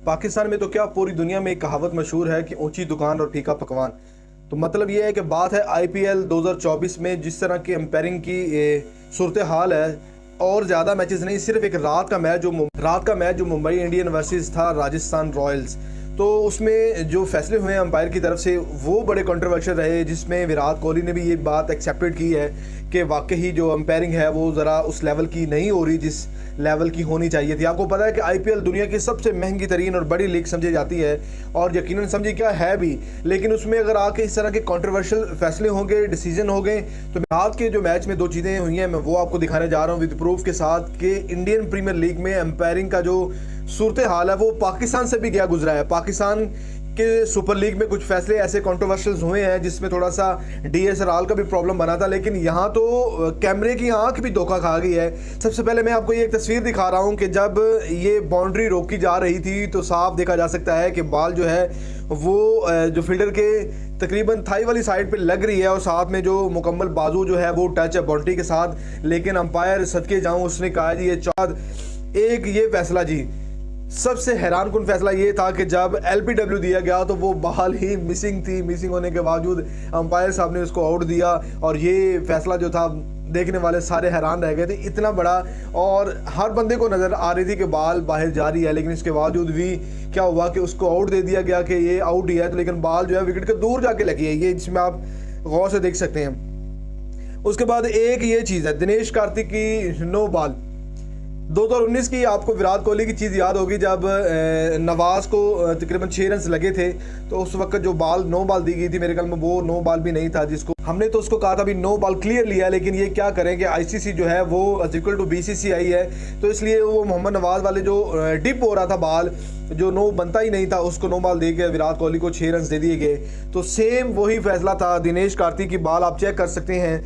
पाकिस्तान में तो क्या पूरी दुनिया में एक कहावत मशहूर है कि ऊंची दुकान और फीका पकवान। तो मतलब ये है कि बात है आईपीएल 2024 में जिस तरह की एम्पायरिंग की सूरत हाल है, और ज़्यादा मैचेस नहीं, सिर्फ एक रात का मैच जो मुंबई इंडियन वर्सेस था राजस्थान रॉयल्स। तो उसमें जो फैसले हुए हैं अंपायर की तरफ से वो बड़े कंट्रोवर्शियल रहे, जिसमें विराट कोहली ने भी ये बात एक्सेप्टेड की है कि वाकई जो अंपायरिंग है वो ज़रा उस लेवल की नहीं हो रही जिस लेवल की होनी चाहिए थी। आपको पता है कि आईपीएल दुनिया की सबसे महंगी तरीन और बड़ी लीग समझी जाती है, और यकीनन समझी क्या है भी, लेकिन उसमें अगर आके इस तरह के कंट्रोवर्शियल फैसले होंगे, डिसीजन हो गए, तो आज के जो मैच में दो चीज़ें हुई हैं मैं वो आपको दिखाने जा रहा हूँ विद प्रूफ के साथ कि इंडियन प्रीमियर लीग में अंपायरिंग का जो सूरत हाल है वो पाकिस्तान से भी क्या गुजरा है। पाकिस्तान के सुपर लीग में कुछ फैसले ऐसे कंट्रोवर्शियल हुए हैं जिसमें थोड़ा सा डीएसआर का भी प्रॉब्लम बना था, लेकिन यहाँ तो कैमरे की आंख भी धोखा खा गई है। सबसे पहले मैं आपको ये एक तस्वीर दिखा रहा हूँ कि जब ये बाउंड्री रोकी जा रही थी तो साफ देखा जा सकता है कि बॉल जो है वो जो फील्डर के तकरीबन थाई वाली साइड पे लग रही है, और साथ में जो मुकम्मल बाजू जो है वो टच है बाउंड्री के साथ। लेकिन अंपायर सदके जाऊँ उसने कहा जी ये फैसला जी सबसे हैरान कुन फैसला ये था कि जब एलबीडब्ल्यू दिया गया तो वो बॉल ही मिसिंग थी। मिसिंग होने के बावजूद अंपायर साहब ने उसको आउट दिया, और ये फैसला जो था देखने वाले सारे हैरान रह गए थे, इतना बड़ा। और हर बंदे को नज़र आ रही थी कि बॉल बाहर जा रही है, लेकिन इसके बावजूद भी क्या हुआ कि उसको आउट दे दिया गया कि ये आउट ही है। तो लेकिन बॉल जो है विकेट के दूर जाके लगी है, ये जिसमें आप गौर से देख सकते हैं। उसके बाद एक ये चीज़ है, दिनेश कार्तिक की नो बॉल 2019 की, आपको विराट कोहली की चीज़ याद होगी जब नवाज को तकरीबन 6 रन लगे थे, तो उस वक्त जो नो बॉल दी गई थी मेरे ख्याल में वो नो बॉल भी नहीं था, जिसको हमने तो उसको कहा था भी नो बॉल क्लियर लिया, लेकिन ये क्या करेंगे आईसीसी जो है वो इक्वल टू बीसीसीआई है, तो इसलिए वो मोहम्मद नवाज वाले जो डिप हो रहा था बॉल जो नो बनता ही नहीं था उसको नो बॉल दे के विराट कोहली को 6 रन दे दिए गए। तो सेम वही फैसला था। दिनेश कार्तिक की बॉल आप चेक कर सकते हैं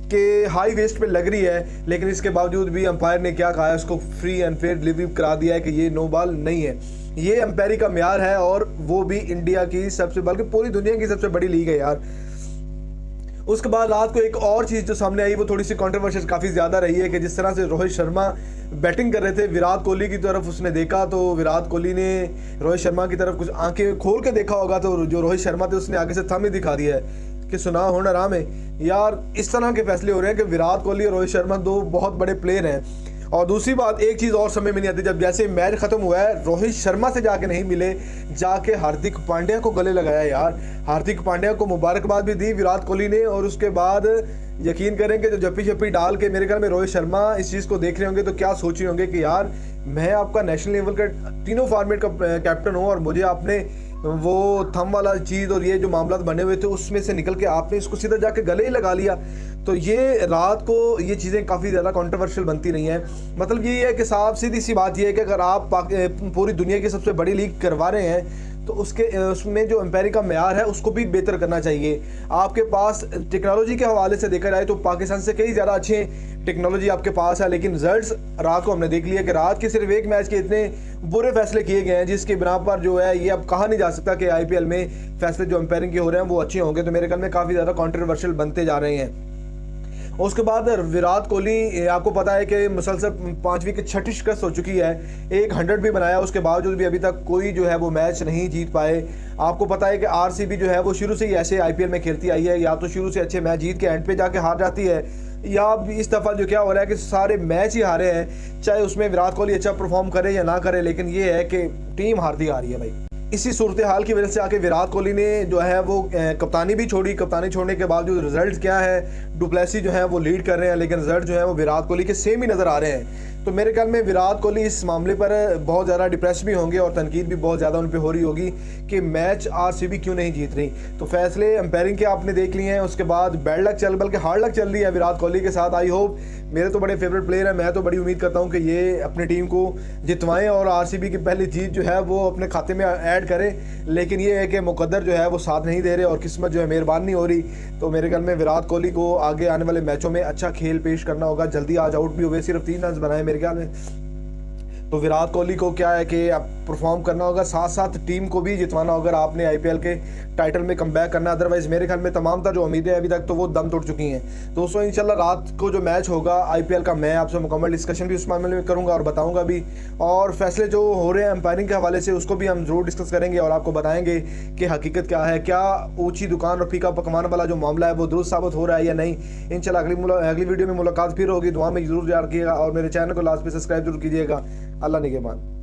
कि हाई वेस्ट पे लग रही है, लेकिन इसके बावजूद भी अंपायर ने क्या कहा है, उसको फ्री एंड फेयर डिलीवरी करा दिया है कि ये नो बॉल नहीं है। ये अंपायरिंग का म्यार है, और वो भी इंडिया की सबसे, बल्कि पूरी दुनिया की सबसे बड़ी लीग है यार। उसके बाद रात को एक और चीज़ जो सामने आई वो थोड़ी सी कंट्रोवर्शियल काफ़ी ज़्यादा रही है कि जिस तरह से रोहित शर्मा बैटिंग कर रहे थे, विराट कोहली की तरफ उसने देखा तो विराट कोहली ने रोहित शर्मा की तरफ कुछ आंखें खोल के देखा होगा, तो जो रोहित शर्मा थे उसने आगे से थंब ही दिखा दिया है कि सुना होना आराम है। यार इस तरह के फैसले हो रहे हैं कि विराट कोहली और रोहित शर्मा दो बहुत बड़े प्लेयर हैं। और दूसरी बात, एक चीज़ और समझ में नहीं आती, जब जैसे मैच ख़त्म हुआ है रोहित शर्मा से जाके नहीं मिले, जाके हार्दिक पांड्या को गले लगाया यार। हार्दिक पांड्या को मुबारकबाद भी दी विराट कोहली ने, और उसके बाद यकीन करें कि जो जप्पी शप्पी डाल के मेरे ख्याल में रोहित शर्मा इस चीज़ को देख रहे होंगे तो क्या सोच रहे होंगे कि यार मैं आपका नेशनल लेवल का तीनों फॉर्मेट का कैप्टन हूँ, और मुझे आपने वो थम वाला चीज़ और ये जो मामला बने हुए थे उसमें से निकल के आपने इसको सीधा जाके गले ही लगा लिया। तो ये रात को ये चीज़ें काफ़ी ज़्यादा कंट्रोवर्शियल बनती रही हैं। मतलब ये है कि साफ सीधी सी बात ये है कि अगर आप पूरी दुनिया की सबसे बड़ी लीग करवा रहे हैं तो उसमें जो एम्पायरिंग का म्यार है उसको भी बेहतर करना चाहिए। आपके पास टेक्नोलॉजी के हवाले से देखा जाए तो पाकिस्तान से कई ज़्यादा अच्छे टेक्नोलॉजी आपके पास है, लेकिन रिजल्ट्स रात को हमने देख लिया कि रात के सिर्फ एक मैच के इतने बुरे फैसले किए गए हैं जिसके बिना पर जो है ये अब कहा नहीं जा सकता कि आईपीएल में फैसले जो एम्पायरिंग के हो रहे हैं वो अच्छे होंगे। तो मेरे ख्याल में काफ़ी ज़्यादा कंट्रोवर्शियल बनते जा रहे हैं। उसके बाद विराट कोहली, आपको पता है कि मुसलसल 5वीं की 6ठी शिकस्त हो चुकी है, एक 100 भी बनाया, उसके बावजूद भी अभी तक कोई जो है वो मैच नहीं जीत पाए। आपको पता है कि आरसीबी जो है वो शुरू से ही ऐसे आईपीएल में खेलती आई है, या तो शुरू से अच्छे मैच जीत के एंड पे जाके हार जाती है, या इस दफ़ा जो क्या हो रहा है कि सारे मैच ही हारे हैं, चाहे उसमें विराट कोहली अच्छा परफॉर्म करे या ना करे, लेकिन ये है कि टीम हारती आ रही है भाई। इसी सूरत हाल की वजह से आके विराट कोहली ने जो है वो कप्तानी भी छोड़ी। कप्तानी छोड़ने के बावजूद रिजल्ट क्या है, डुप्लेसी जो है वो लीड कर रहे हैं, लेकिन रिजल्ट जो है वो विराट कोहली के सेम ही नज़र आ रहे हैं। तो मेरे ख्याल में विराट कोहली इस मामले पर बहुत ज़्यादा डिप्रेस भी होंगे, और तनकीद भी बहुत ज़्यादा उन पर हो रही होगी कि मैच आरसीबी क्यों नहीं जीत रही। तो फैसले एम्पायरिंग के आपने देख लिए हैं, उसके बाद बैड लक बल्कि हार्ड लक चल रही है विराट कोहली के साथ। आई होप, मेरे तो बड़े फेवरेट प्लेयर हैं, मैं तो बड़ी उम्मीद करता हूँ कि ये अपनी टीम को जितवाएं और आरसीबी की पहली जीत जो है वो अपने खाते में ऐड करें, लेकिन ये है कि मुकद्दर जो है वो साथ नहीं दे रहे और किस्मत जो है मेहरबान नहीं हो रही। तो मेरे ख्याल में विराट कोहली को आगे आने वाले मैचों में अच्छा खेल पेश करना होगा। जल्दी आज आउट भी हुए, सिर्फ 3 रन बनाए मेरे ख्याल में। तो विराट कोहली को क्या है कि अब परफॉर्म करना होगा, साथ साथ टीम को भी जितवाना होगा अगर आपने आईपीएल के टाइटल में कमबैक करना। अदरवाइज़ मेरे ख्याल में तमाम जो उम्मीदें अभी तक तो वो दम तोड़ चुकी हैं। दोस्तों इंशाल्लाह रात को जो मैच होगा आईपीएल का, मैं आपसे मुकम्मल डिस्कशन भी उस मामले में करूँगा और बताऊँगा भी, और फैसले जो हो रहे हैं एम्पायरिंग के हवाले से उसको भी हम ज़रूर डिस्कस करेंगे और आपको बताएंगे कि हकीकत क्या है, क्या ऊँची दुकान और फीका पकवान वाला जो मामला है वो दुरुस्त साबित हो रहा है या नहीं। इंशाल्लाह अगली वीडियो में मुलाकात फिर होगी। दुआ में जरूर याद रखिएगा और मेरे चैनल को लास्ट पे सब्सक्राइब जरूर कीजिएगा। अल्लाह निगहबान।